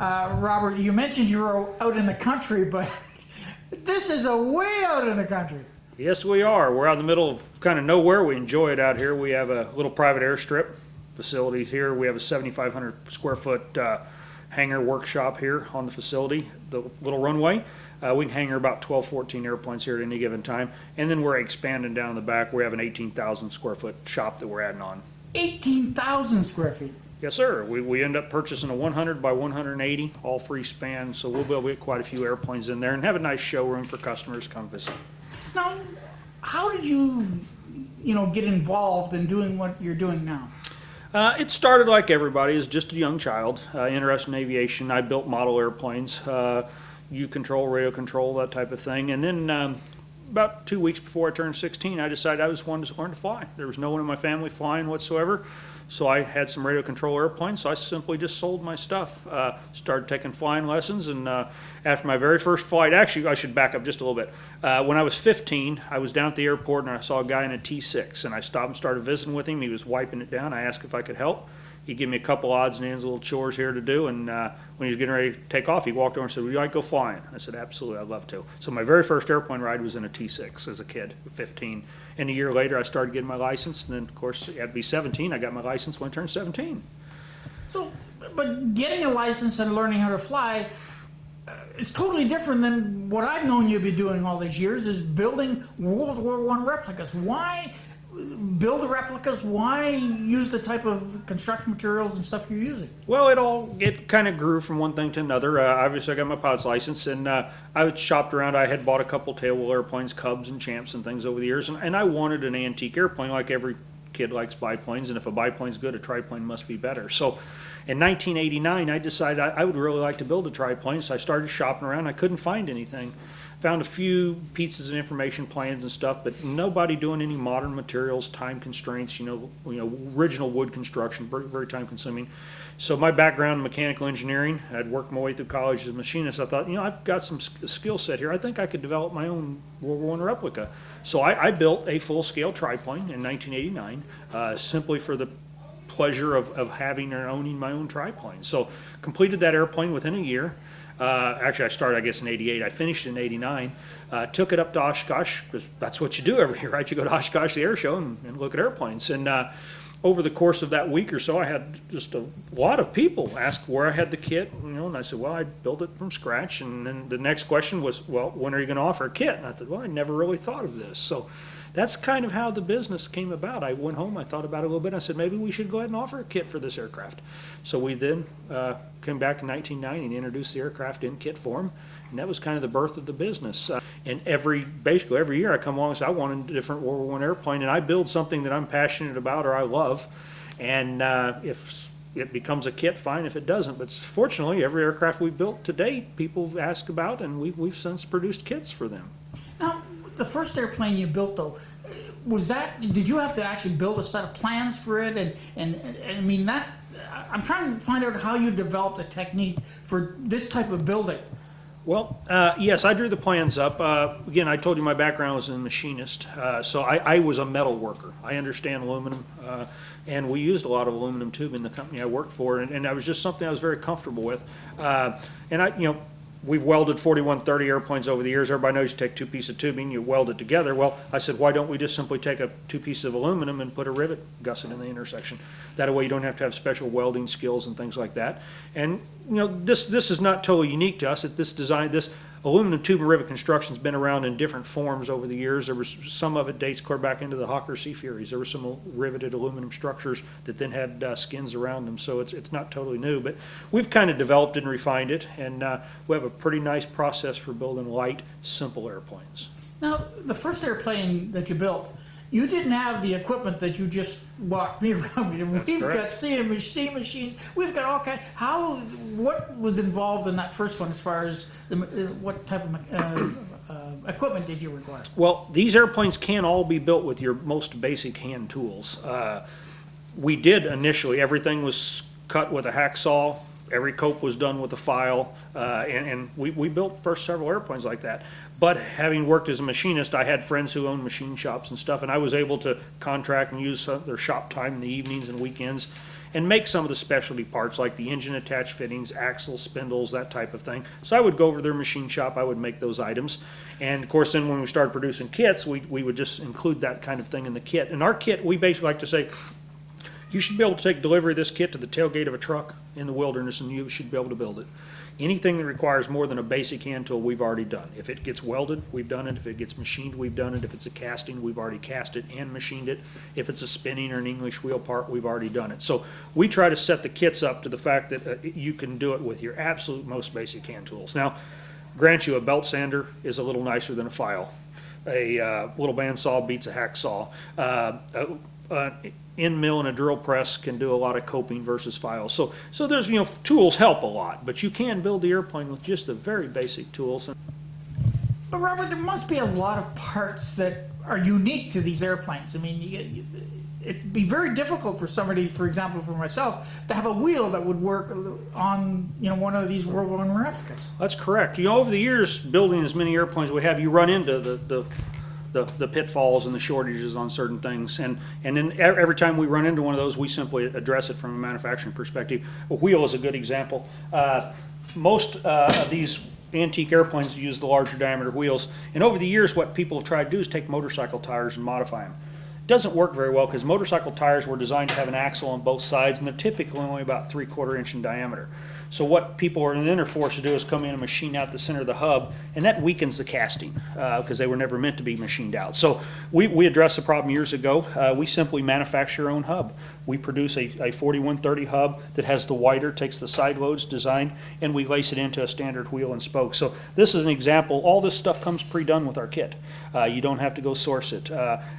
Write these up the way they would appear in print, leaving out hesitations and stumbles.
Robert, you mentioned you were out in the country, but this is a way out in the country. Yes, we are. We're out in the middle of kind of nowhere. We enjoy it out here. We have a little private airstrip facilities here. We have a 7,500 square foot hangar workshop here on the facility, the little runway. We can hangar about 12, 14 airplanes here at any given time. And then we're expanding down the back. We have an 18,000 square foot shop that we're adding on. 18,000 square feet. Yes, sir. We end up purchasing a 100 by 180, all free span. So we'll be able to get quite a few airplanes in there and have a nice showroom for customers to come visit. Now, how did you get involved in doing what you're doing now? It started like everybody, as just a young child, interested in aviation. I built model airplanes, U-control, radio control, that type of thing. And then about 2 weeks before I turned 16, I decided I just wanted to learn to fly. There was no one in my family flying whatsoever. So I had some radio control airplanes, so I simply just sold my stuff. Started taking flying lessons, and after my very first flight, actually I should back up just a little bit. When I was 15, I was down at the airport and I saw a guy in a T6, and I stopped and started visiting with him. He was wiping it down. I asked if I could help. He gave me a couple odds and ends, little chores here to do, and when he was getting ready to take off, he walked over and said, "Would you like to go flying?" I said, "Absolutely, I'd love to." So my very first airplane ride was in a T6 as a kid, 15. And a year later, I started getting my license, and then, of course, I had to be 17. I got my license when I turned 17. So, but getting a license and learning how to fly is totally different than what I've known you to be doing all these years, is building World War I replicas. Why build the replicas? Why use the type of construction materials and stuff you're using? Well, it kind of grew from one thing to another. Obviously, I got my pilot's license, and I shopped around. I had bought a couple tailwheel airplanes, Cubs and Champs and things over the years, and I wanted an antique airplane. Like every kid likes biplanes, and if a biplane's good, a triplane must be better. So in 1989, I decided I would really like to build a triplane, so I started shopping around. I couldn't find anything. Found a few pieces of information, plans and stuff, but nobody doing any modern materials, time constraints, original wood construction, very, very time consuming. So my background in mechanical engineering, I'd worked my way through college as a machinist. I thought, I've got some skill set here. I think I could develop my own World War I replica. So I built a full-scale triplane in 1989, simply for the pleasure of having or owning my own triplane. So completed that airplane within a year. Actually, I started, I guess, in 88. I finished in 89. Took it up to Oshkosh, because that's what you do every year, right? You go to Oshkosh, the air show, and look at airplanes. And over the course of that week or so, I had just a lot of people ask where I had the kit, and I said, well, I built it from scratch. And then the next question was, well, when are you going to offer a kit? And I said, well, I never really thought of this. So that's kind of how the business came about. I went home, I thought about it a little bit, and I said, maybe we should go ahead and offer a kit for this aircraft. So we then came back in 1990 and introduced the aircraft in kit form, and that was kind of the birth of the business. And basically every year I come along and say, I want a different World War I airplane, and I build something that I'm passionate about or I love, and if it becomes a kit, fine. If it doesn't, but fortunately every aircraft we've built to date, people ask about, and we've since produced kits for them. Now, the first airplane you built, though, did you have to actually build a set of plans for it? And I mean, I'm trying to find out how you developed a technique for this type of building. Well, yes, I drew the plans up. Again, I told you my background was a machinist, so I was a metal worker. I understand aluminum, and we used a lot of aluminum tube in the company I worked for, and that was just something I was very comfortable with. And we've welded 4130 airplanes over the years. Everybody knows you take two pieces of tubing, you weld it together. Well, I said, why don't we just simply take two pieces of aluminum and put a rivet gusset in the intersection? That way you don't have to have special welding skills and things like that. And this is not totally unique to us. This aluminum tube and rivet construction has been around in different forms over the years. There was some of it dates clear back into the Hawker Sea Furies. There were some riveted aluminum structures that then had skins around them, so it's not totally new. But we've kind of developed and refined it, and we have a pretty nice process for building light, simple airplanes. Now, the first airplane that you built, you didn't have the equipment that you just walked me around. We've got CNC machines. We've got all kinds. What was involved in that first one as far as what type of equipment did you require? Well, these airplanes can all be built with your most basic hand tools. We did initially. Everything was cut with a hacksaw. Every cope was done with a file, and we built first several airplanes like that. But having worked as a machinist, I had friends who owned machine shops and stuff, and I was able to contract and use their shop time in the evenings and weekends. and make some of the specialty parts like the engine attached fittings, axles, spindles, that type of thing. So I would go over to their machine shop, I would make those items. And of course, then when we started producing kits, we would just include that kind of thing in the kit. And our kit, we basically like to say, you should be able to take delivery of this kit to the tailgate of a truck in the wilderness, and you should be able to build it. Anything that requires more than a basic hand tool, we've already done. If it gets welded, we've done it. If it gets machined, we've done it. If it's a casting, we've already cast it and machined it. If it's a spinning or an English wheel part, we've already done it. So we try to set the kits up to the fact that you can do it with your absolute most basic hand tools. Now, grant you, a belt sander is a little nicer than a file. A little bandsaw beats a hacksaw. End mill and a drill press can do a lot of coping versus files. So there's, tools help a lot, but you can build the airplane with just the very basic tools. But Robert, there must be a lot of parts that are unique to these airplanes. I mean, it'd be very difficult for somebody, for example, for myself, to have a wheel that would work on, one of these World War I replicas. That's correct. Over the years, building as many airplanes as we have, you run into the pitfalls and the shortages on certain things. And then every time we run into one of those, we simply address it from a manufacturing perspective. A wheel is a good example. Most of these antique airplanes use the larger diameter wheels. And over the years, what people have tried to do is take motorcycle tires and modify them. It doesn't work very well because motorcycle tires were designed to have an axle on both sides, and they're typically only about 3/4 inch in diameter. So what people are forced to do is come in and machine out the center of the hub, and that weakens the casting because they were never meant to be machined out. So we addressed the problem years ago. We simply manufacture our own hub. We produce a 4130 hub that has the wider, takes the side loads design, and we lace it into a standard wheel and spoke. So this is an example. All this stuff comes pre-done with our kit. You don't have to go source it.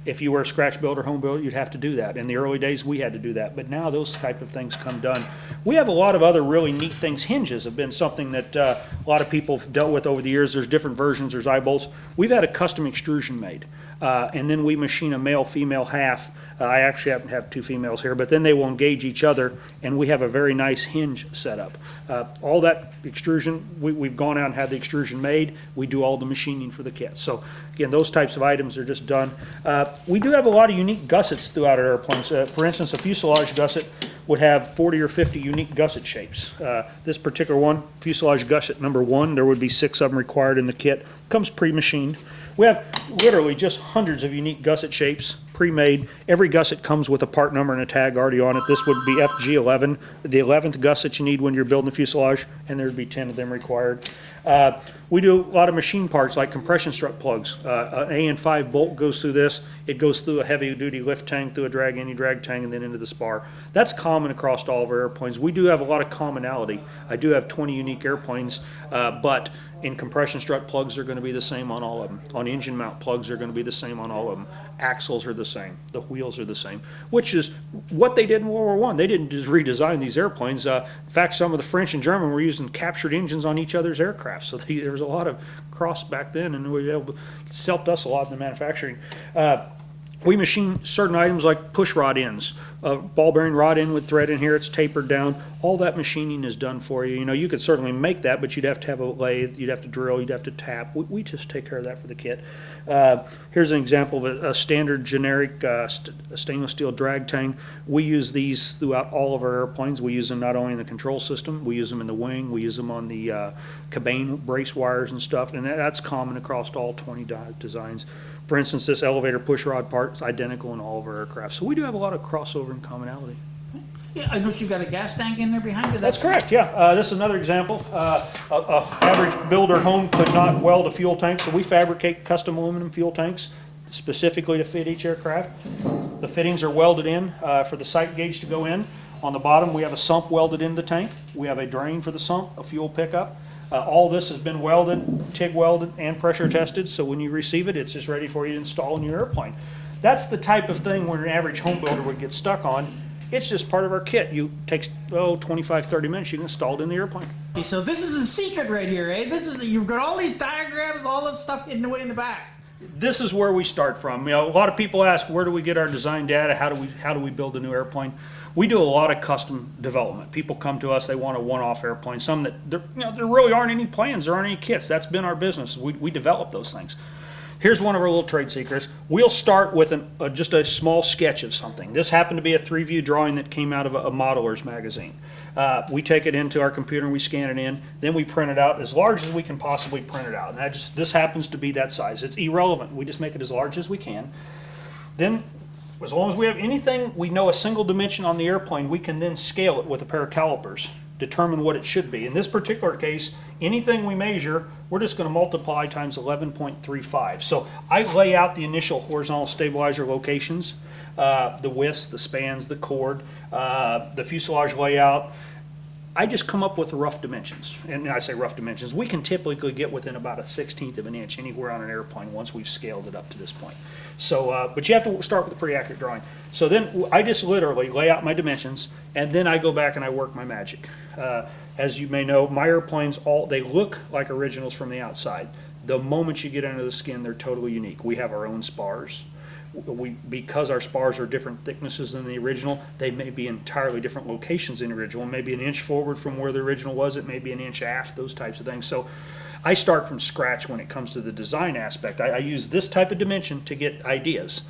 If you were a scratch build or home builder, you'd have to do that. In the early days, we had to do that, but now those type of things come done. We have a lot of other really neat things. Hinges have been something that a lot of people have dealt with over the years. There's different versions. There's eye bolts. We've had a custom extrusion made, and then we machine a male-female half. I actually happen to have two females here, but then they will engage each other, and we have a very nice hinge setup. All that extrusion, we've gone out and had the extrusion made. We do all the machining for the kit. So again, those types of items are just done. We do have a lot of unique gussets throughout our airplanes. For instance, a fuselage gusset would have 40 or 50 unique gusset shapes. This particular one, fuselage gusset number 1, there would be 6 of them required in the kit. Comes pre-machined. We have literally just hundreds of unique gusset shapes, pre-made. Every gusset comes with a part number and a tag already on it. This would be FG11, the 11th gusset you need when you're building the fuselage, and there'd be 10 of them required. We do a lot of machine parts like compression strut plugs. An AN5 bolt goes through this. It goes through a heavy-duty lift tank, through a drag tank, and then into the spar. That's common across all of our airplanes. We do have a lot of commonality. I do have 20 unique airplanes, but in compression strut plugs are going to be the same on all of them. On engine mount plugs are going to be the same on all of them. Axles are the same. The wheels are the same, which is what they did in World War I. They didn't just redesign these airplanes. In fact, some of the French and German were using captured engines on each other's aircraft. So there was a lot of cross back then, and it's helped us a lot in the manufacturing. We machine certain items like push rod ends. Ball bearing rod end with thread in here, it's tapered down. All that machining is done for you. You could certainly make that, but you'd have to have a lathe, you'd have to drill, you'd have to tap. We just take care of that for the kit. Here's an example of a standard generic stainless steel drag tank. We use these throughout all of our airplanes. We use them not only in the control system, we use them in the wing, we use them on the cabane brace wires and stuff, and that's common across all 20 designs. For instance, this elevator push rod part is identical in all of our aircraft. So we do have a lot of crossover and commonality. Yeah, I noticed you've got a gas tank in there behind you. That's correct, yeah. This is another example. A average builder home could not weld a fuel tank, so we fabricate custom aluminum fuel tanks specifically to fit each aircraft. The fittings are welded in for the sight gauge to go in. On the bottom, we have a sump welded into the tank. We have a drain for the sump, a fuel pickup. All this has been welded, TIG welded, and pressure tested, so when you receive it, it's just ready for you to install in your airplane. That's the type of thing where an average home builder would get stuck on. It's just part of our kit. It takes 25, 30 minutes, you can install it in the airplane. Okay, so this is a secret right here, eh? You've got all these diagrams, all this stuff hidden away in the back. This is where we start from. A lot of people ask, where do we get our design data? How do we build a new airplane? We do a lot of custom development. People come to us, they want a one-off airplane. Some that there really aren't any plans, there aren't any kits. That's been our business. We develop those things. Here's one of our little trade secrets. We'll start with just a small sketch of something. This happened to be a 3-view drawing that came out of a modeler's magazine. We take it into our computer and we scan it in. Then we print it out as large as we can possibly print it out. And this happens to be that size. It's irrelevant. We just make it as large as we can. Then, as long as we have anything, we know a single dimension on the airplane, we can then scale it with a pair of calipers, determine what it should be. In this particular case, anything we measure, we're just going to multiply times 11.35. So I lay out the initial horizontal stabilizer locations, the widths, the spans, the chord, the fuselage layout. I just come up with rough dimensions. And I say rough dimensions. We can typically get within about a 1/16 of an inch anywhere on an airplane once we've scaled it up to this point. So, but you have to start with a pretty accurate drawing. So then I just literally lay out my dimensions, and then I go back and I work my magic. As you may know, my airplanes, they look like originals from the outside. The moment you get under the skin, they're totally unique. We have our own spars. Because our spars are different thicknesses than the original, they may be entirely different locations than the original. Maybe an inch forward from where the original was, it may be an inch aft, those types of things. So I start from scratch when it comes to the design aspect. I use this type of dimension to get ideas.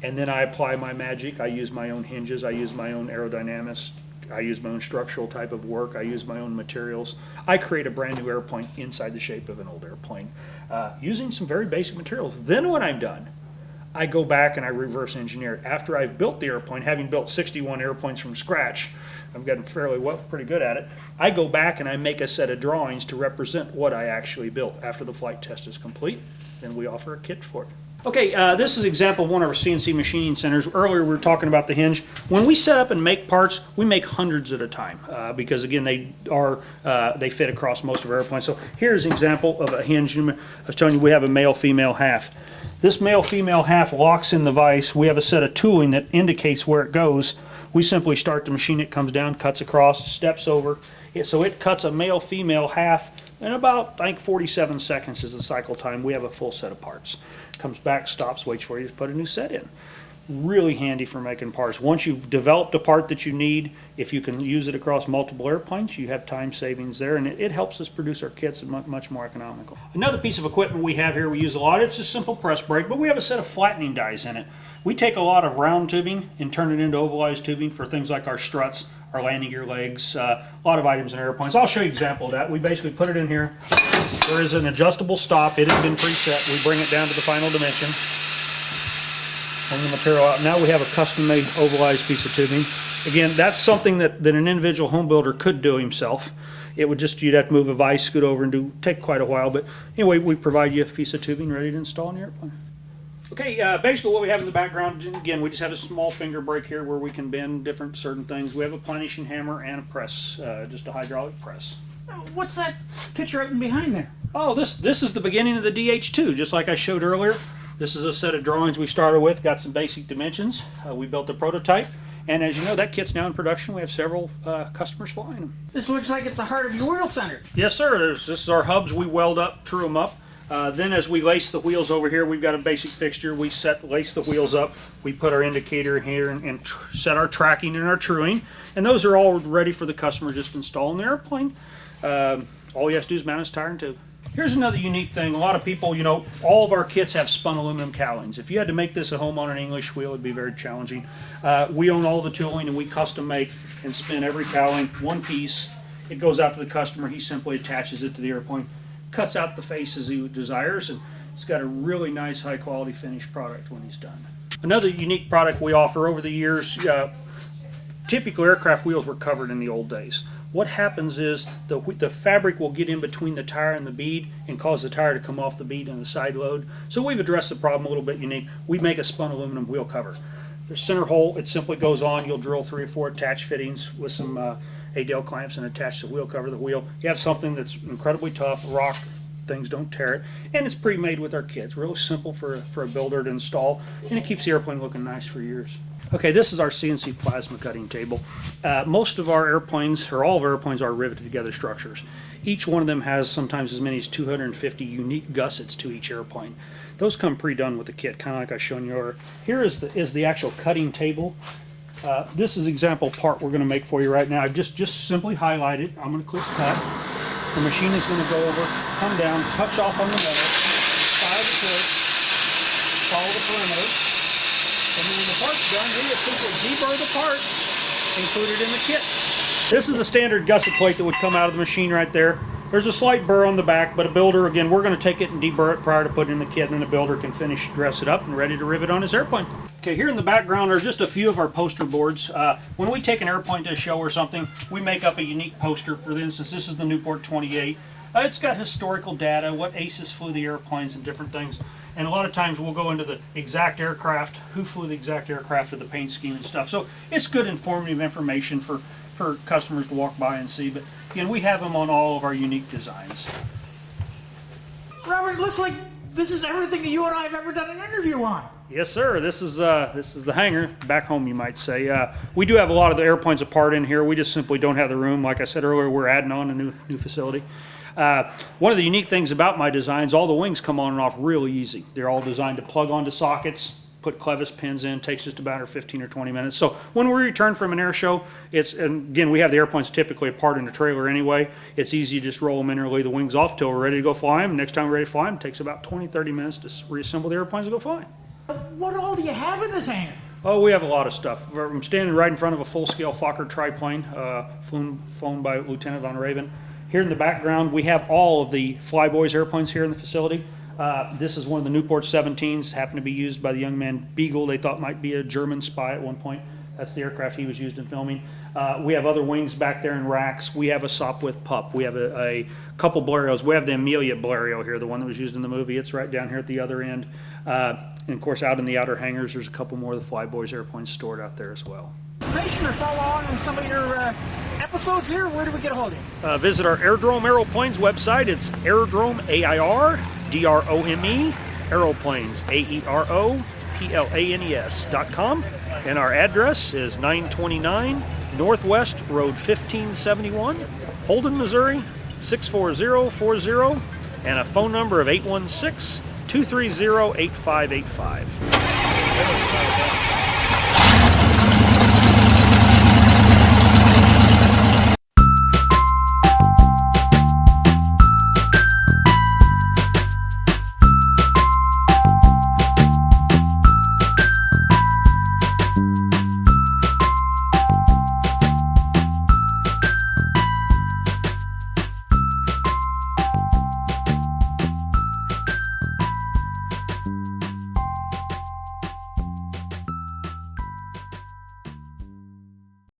And then I apply my magic. I use my own hinges. I use my own aerodynamics. I use my own structural type of work. I use my own materials. I create a brand new airplane inside the shape of an old airplane using some very basic materials. Then when I'm done, I go back and I reverse engineer it. After I've built the airplane, having built 61 airplanes from scratch, I've gotten pretty good at it. I go back and I make a set of drawings to represent what I actually built. After the flight test is complete, then we offer a kit for it. Okay, this is an example of one of our CNC machining centers. Earlier we were talking about the hinge. When we set up and make parts, we make hundreds at a time because again they fit across most of our airplanes. So here's an example of a hinge. I was telling you we have a male-female half. This male-female half locks in the vise. We have a set of tooling that indicates where it goes. We simply start the machine, it comes down, cuts across, steps over. So it cuts a male-female half in about, I think, 47 seconds is the cycle time. We have a full set of parts. Comes back, stops, waits for you to put a new set in. Really handy for making parts. Once you've developed a part that you need, if you can use it across multiple airplanes, you have time savings there, and it helps us produce our kits much more economical. Another piece of equipment we have here we use a lot, it's a simple press brake, but we have a set of flattening dies in it. We take a lot of round tubing and turn it into ovalized tubing for things like our struts, our landing gear legs, a lot of items in airplanes. I'll show you an example of that. We basically put it in here. There is an adjustable stop. It has been preset. We bring it down to the final dimension. On the material out. Now we have a custom-made ovalized piece of tubing. Again, that's something that an individual home builder could do himself. It would just, you'd have to move a vise, scoot over, and take quite a while. But anyway, we provide you a piece of tubing ready to install in the airplane. Okay, basically what we have in the background, again, we just have a small finger brake here where we can bend certain things. We have a planishing hammer and a press, just a hydraulic press. What's that picture right behind there? Oh, this is the beginning of the DH2, just like I showed earlier. This is a set of drawings we started with, got some basic dimensions. We built a prototype, and as you know, that kit's now in production. We have several customers flying them. This looks like it's the heart of your wheel center. Yes, sir. This is our hubs. We weld up, true them up. Then as we lace the wheels over here, we've got a basic fixture. We lace the wheels up. We put our indicator here and set our tracking and our truing. And those are all ready for the customer just to install in the airplane. All you have to do is mount his tire and tube. Here's another unique thing. A lot of people, you know, all of our kits have spun aluminum cowlings. If you had to make this at home on an English wheel, it'd be very challenging. We own all the tooling and we custom make and spin every cowling one piece. It goes out to the customer. He simply attaches it to the airplane, cuts out the face as he desires, and it's got a really nice high quality finished product when he's done. Another unique product we offer over the years, typical aircraft wheels were covered in the old days. What happens is the fabric will get in between the tire and the bead and cause the tire to come off the bead and the side load. So we've addressed the problem a little bit unique. We make a spun aluminum wheel cover. The center hole, it simply goes on. You'll drill 3 or 4 attached fittings with some Adel clamps and attach the wheel cover to the wheel. You have something that's incredibly tough, rock, things don't tear it, and it's pre-made with our kits. Really simple for a builder to install, and it keeps the airplane looking nice for years. Okay, this is our CNC plasma cutting table. Most of our airplanes, or all of our airplanes, are riveted together structures. Each one of them has sometimes as many as 250 unique gussets to each airplane. Those come pre-done with the kit, kind of like I showed you earlier. Here is the actual cutting table. This is an example part we're going to make for you right now. I've just simply highlighted. I'm going to click cut. The machine is going to go over, come down, touch off on the metal, fire the clip, included in the kit. This is the standard gusset plate that would come out of the machine right there. There's a slight burr on the back, but a builder, again, we're going to take it and deburr it prior to putting it in the kit, and then the builder can finish, dress it up, and ready to rivet on his airplane. Okay, here in the background are just a few of our poster boards. When we take an airplane to a show or something, we make up a unique poster. For instance, this is the Newport 28. It's got historical data, what aces flew the airplanes and different things. And a lot of times we'll go into the exact aircraft, who flew the exact aircraft with the paint scheme and stuff. So it's good informative information for customers to walk by and see. But again, we have them on all of our unique designs. Robert, it looks like this is everything that you and I have ever done an interview on. Yes, sir. This is the hangar back home, you might say. We do have a lot of the airplanes apart in here. We just simply don't have the room. Like I said earlier, we're adding on a new facility. One of the unique things about my designs, all the wings come on and off really easy. They're all designed to plug onto sockets, put clevis pins in, takes just about 15 or 20 minutes. So when we return from an air show, and again, we have the airplanes typically apart in the trailer anyway. It's easy to just roll them in or lay the wings off till we're ready to go fly them. Next time we're ready to fly them, it takes about 20, 30 minutes to reassemble the airplanes and go flying. What all do you have in this hangar? Oh, we have a lot of stuff. I'm standing right in front of a full-scale Fokker triplane, flown by Lieutenant on Raven. Here in the background, we have all of the Flyboys airplanes here in the facility. This is one of the Newport 17s, happened to be used by the young man Beagle. They thought might be a German spy at one point. That's the aircraft he was used in filming. We have other wings back there in racks. We have a Sopwith Pup. We have a couple Blérios. We have the Amelia Blériot here, the one that was used in the movie. It's right down here at the other end. And of course, out in the outer hangars, there's a couple more of the Flyboys airplanes stored out there as well. Information or follow on some of your episodes here, where do we get a hold of you? Visit our Airdrome Aeroplanes website. It's Airdrome, AIRDROME, Aeroplanes, AEROPLANES.com. And our address is 929 Northwest Road 1571, Holden, Missouri, 64040, and a phone number of 816-230-8585.